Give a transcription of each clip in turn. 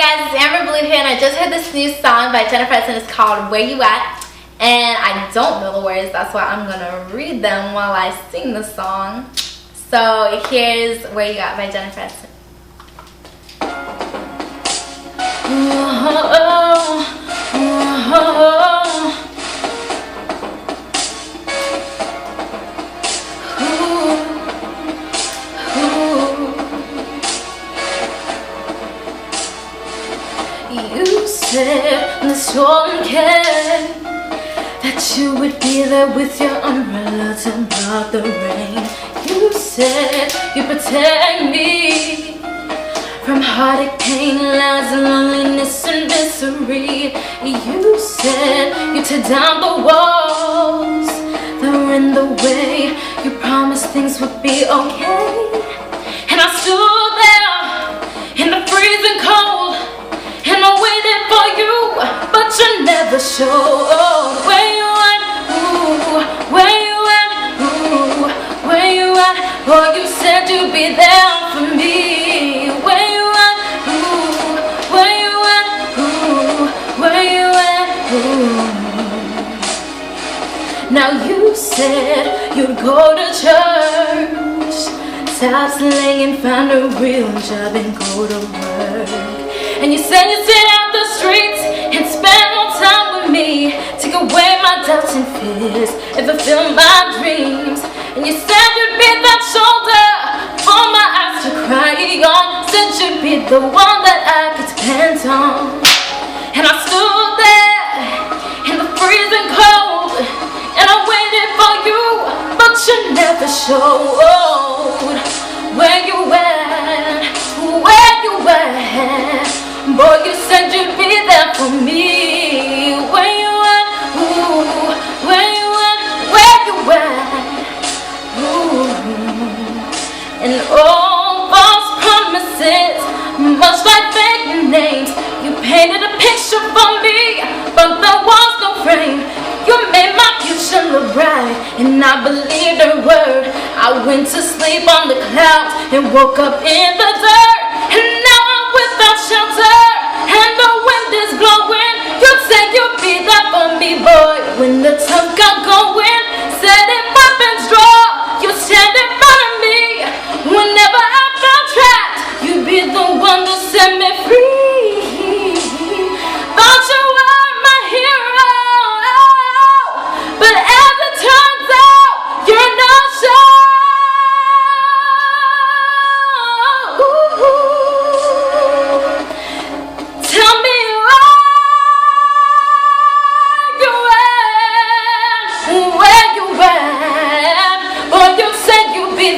guys, it's Amber Blue here, and I just heard this new song by Jennifer Hudson. It's called Where You At, and I don't know the words. That's why I'm gonna read them while I sing the song. So here's Where You At by Jennifer Hudson. You said in the storm came that you would be there with your umbrella to block the rain. You said you'd protect me from heartache, pain, lies, loneliness, and misery. You said you'd tear down the walls that were in the way. You promised things would be okay, and I stood there in the freezing cold, and I waited for you, but you never showed. Where you at? Ooh, where you at? Ooh, where you at? Oh, you said you'd be there for me. Where you at? Ooh, where you at? Ooh, where you at? Ooh. Now you said you'd go to church, stop slaying, find a real job and go to work. And you said you'd sit out the streets and spend more time with me, take away my doubts and fears and fulfill my dreams. And you said you'd be that shoulder for my eyes to cry on. Said you'd be the one that I could depend on. And I stood there in the freezing cold, and I waited for you, but you never showed. Where you at? Where you at? Boy, you said you'd be there for me. Where you at? Ooh, where you at? Where you at? Ooh. And all false promises, much like fake names. You painted a picture for me, but there was no frame. You made my future look bright, and I believed her word. I went to sleep on the clouds and woke up in the dirt, and now I'm without shelter, and the wind is blowing. You said you'd be there for me, boy, when the tough got going. Said if weapons draw, you'd stand in front of me. Whenever I felt trapped, you'd be the one to set me free. Thought you were my hero, but as it turns out, you're not sure.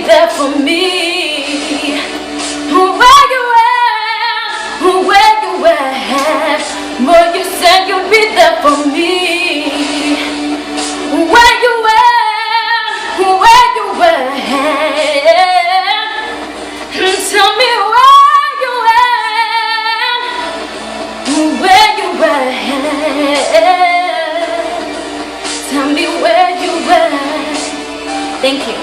There for me. Where you at? Where you at? Boy, you said you'd be there for me. Where you at? Where you at? Tell me where you at? Where you at? Tell me where you at? Thank you.